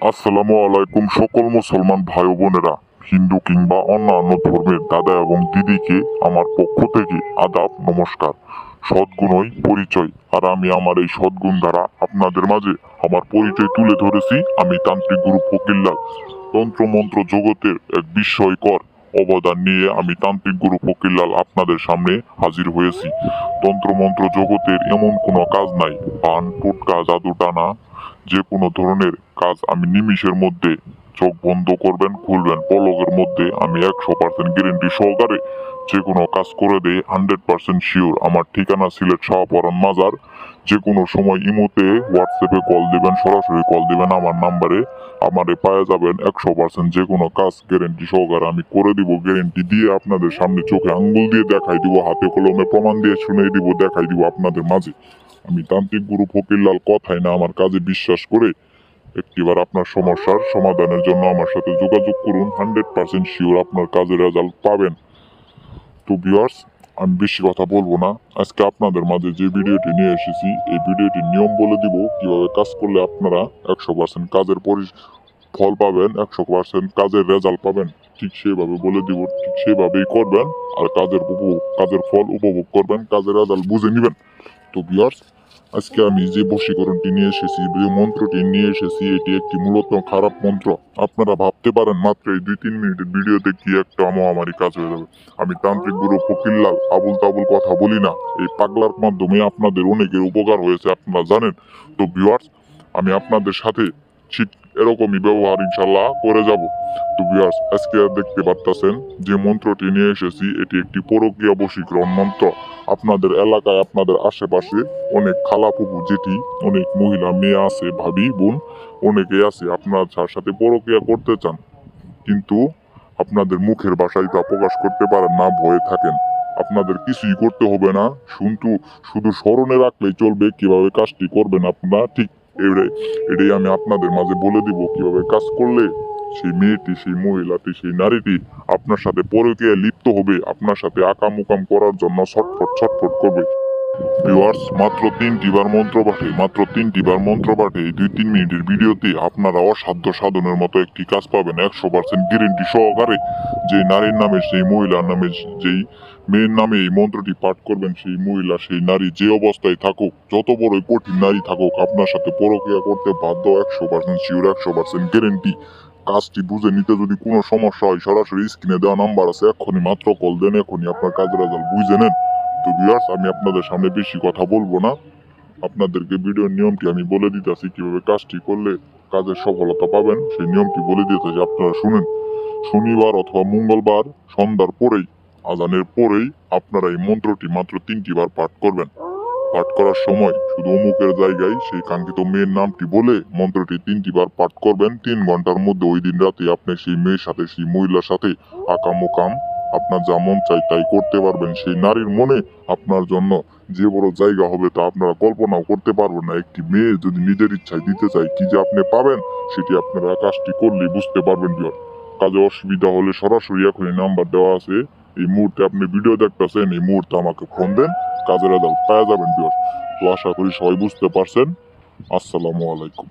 আসসালামু আলাইকুম সকল মুসলমান ভাই ও বোনেরা, হিন্দু কিংবা অন্যান্য ধর্মের দাদা এবং দিদিকে আমার পক্ষ থেকে আদাব নমস্কার। সদ্গুণই পরিচয়, আর আমি আমার এই সদ্গুণ দ্বারা আপনাদের মাঝে আমার পরিচয় তুলে ধরেছি। আমি তান্ত্রিক গুরু ফকিরলাল। তন্ত্রমন্ত্র জগতের এক বিস্ময়কর অবদান নিয়ে আমি তান্ত্রিক গুরু ফকিরলাল আপনাদের সামনে হাজির হয়েছি। তন্ত্রমন্ত্র জগতের এমন কোনো কাজ নাই, পান টোটকা জাদু টানা যে কোনো ধরনের কাজ আমি নিমিষের মধ্যে, চোখ বন্ধ করবেন খুলবেন পলকের মধ্যে, আমি 100% গ্যারেন্টি সহকারে যে কোনো কাজ করে দেই। 100% শিওর। আমার ঠিকানা সিলেট শাহপরান মাজার। যে কোনো সময় ইমোতে হোয়াটসঅ্যাপে কল দিবেন, সরাসরি কল দিবেন আমার নাম্বারে, আমারে পাওয়া যাবেন। 100% যে কোনো কাজ গ্যারেন্টি সহকারে আমি করে দিব। গ্যারেন্টি দিয়ে আপনাদের সামনে চোখে আঙ্গুল দিয়ে দেখাই দিব, হাতে কলমে প্রমাণ দিয়ে শুনিয়ে দিব, দেখাই দিব আপনাদের মাঝে। আমি তান্ত্রিক গুরু ফকিরলাল, কথায় না আমার কাজে বিশ্বাস করে একটিবার আপনার সমস্যার সমাধানের জন্য আমার সাথে যোগাযোগ করুন। 100% শিওর আপনার কাজের রেজাল্ট পাবেন। তো ভিউয়ার্স, আমি বেশি কথা বলবো না। আজকে আপনাদের মাঝে যে ভিডিওটি নিয়ে এসেছি, এই ভিডিওটির নিয়ম বলে দিব, কিভাবে কাজ করলে আপনারা 100% কাজের ফল পাবেন, 100% কাজের রেজাল্ট পাবেন। ঠিক সেভাবে বলে দিব, ঠিক সেভাবেই করবেন। আর কাজের ফল উপভোগ করবেন, কাজের রেজাল্ট বুঝে নেবেন। তো ভিউয়ার্স, আজকে আমি যে বশীকরণটি নিয়ে এসেছি, যে মন্ত্রটি নিয়ে এসেছি, এটি একটি মূলত খারাপ মন্ত্র। আপনারা ভাবতে পারেন মাত্র এই 2-3 মিনিটের ভিডিওতে কি একটা মহামারী কাজ হয়ে যাবে। আমি তান্ত্রিক গুরু ফকিরলাল আবুল তাবুল কথা বলি না। এই পাগলার মাধ্যমে আপনাদের অনেকের উপকার হয়েছে, আপনারা জানেন। তো ভিউয়ার্স, আমি আপনাদের সাথে ঠিক এরকমই ব্যবহার ইনশাল্লাহ করে যাব। তো ভিউয়ার্স, আজকে দেখতে পারতেছেন যে মন্ত্রটি নিয়ে এসেছি, এটি একটি পরকীয়া বশীকরণ মন্ত্র। আপনাদের এলাকায়, আপনাদের আশেপাশে অনেক খালা ফুপু জেঠি, অনেক মহিলা মেয়ে আছে, ভাবি বোন অনেকে আছে, আপনারা যার সাথে পরকীয়া করতে চান, কিন্তু আপনাদের মুখের ভাষায় তা প্রকাশ করতে পারেন না, ভয়ে থাকেন। আপনাদের কিছুই করতে হবে না, শুধু স্মরণে রাখলেই চলবে কিভাবে কাজটি করবেন আপনারা। ঠিক এটাই আমি আপনাদের মাঝে বলে দিব, কিভাবে কাজ করলে সেই মেয়েটি, সেই মহিলাটি, সেই নারীটি আপনার সাথে পরকীয়ায় লিপ্ত হবে, আপনার সাথে আকাম উকাম করার জন্য ছটফট ছটফট করবে। ভিউয়ার্স, মাত্র 3টি বার মন্ত্র পাঠে, মাত্র 3টি বার মন্ত্র পাঠে এই 2-3 মিনিটের ভিডিওতে আপনারা অসাধ্য সাধনের মতো একটি কাজ পাবেন, 100% গ্যারেন্টি সহকারে। যে নারীর নামে, সেই মহিলার নামে, যেই মেয়ের নামে এই মন্ত্রটি পাঠ করবেন, সেই মহিলা, সেই নারী যে অবস্থায় থাকুক, যত বড়ই কঠিন নারী থাকুক, আপনার সাথে পরকীয়া করতে বাধ্য। 100% শিওর, 100% গ্যারেন্টি। কাজটি বুঝে নিতে যদি কোনো সমস্যা হয়, সরাসরি স্ক্রিনে দেওয়া নাম্বার আছে, এখনই মাত্র কল দেন, এখনই আপনার কাজের রেজাল্ট বুঝে নেন। তো ভিউয়ার্স, আমি আপনাদের সামনে বেশি কথা বলবো না। আপনাদেরকে ভিডিওর নিয়মটি আমি বলে দিতেছি, কিভাবে কাজটি করলে কাজের সফলতা পাবেন, সেই নিয়মটি বলে দিতেছি, আপনারা শুনেন। শনিবার অথবা মঙ্গলবার সন্ধ্যার পরেই, আজানের পরেই আপনারা এই মন্ত্রটি মাত্র 3টি বার পাঠ করবেন। পাঠ করার সময় শুধু অমুকের জায়গায় সেই কাঙ্ক্ষিত মেয়ের নামটি বলে মন্ত্রটি 3টি বার পাঠ করবেন। 3 ঘন্টার মধ্যে, ওই দিন রাতে আপনি সেই মেয়ের সাথে, সেই মহিলার সাথে আকাম ওকাম আপনার যা মন চাই তাই করতে পারবেন। সেই নারীর মনে আপনার জন্য যে বড় জায়গা হবে তা আপনারা কল্পনাও করতে পারবেন না। একটি মেয়ে যদি নিজের ইচ্ছায় দিতে চায়, কি যে আপনি পাবেন, সেটি আপনারা কাজটি করলেই বুঝতে পারবেন। কাজে অসুবিধা হলে সরাসরি এখনই নাম্বার দেওয়া আছে, এই মুহূর্তে আপনি ভিডিও দেখতেছেন, এই মুহূর্তে আমাকে ফোন দেন, কাজের রেজাল্ট পাওয়া যাবেন। তো আশা করি সবাই বুঝতে পারছেন। আসসালামু আলাইকুম।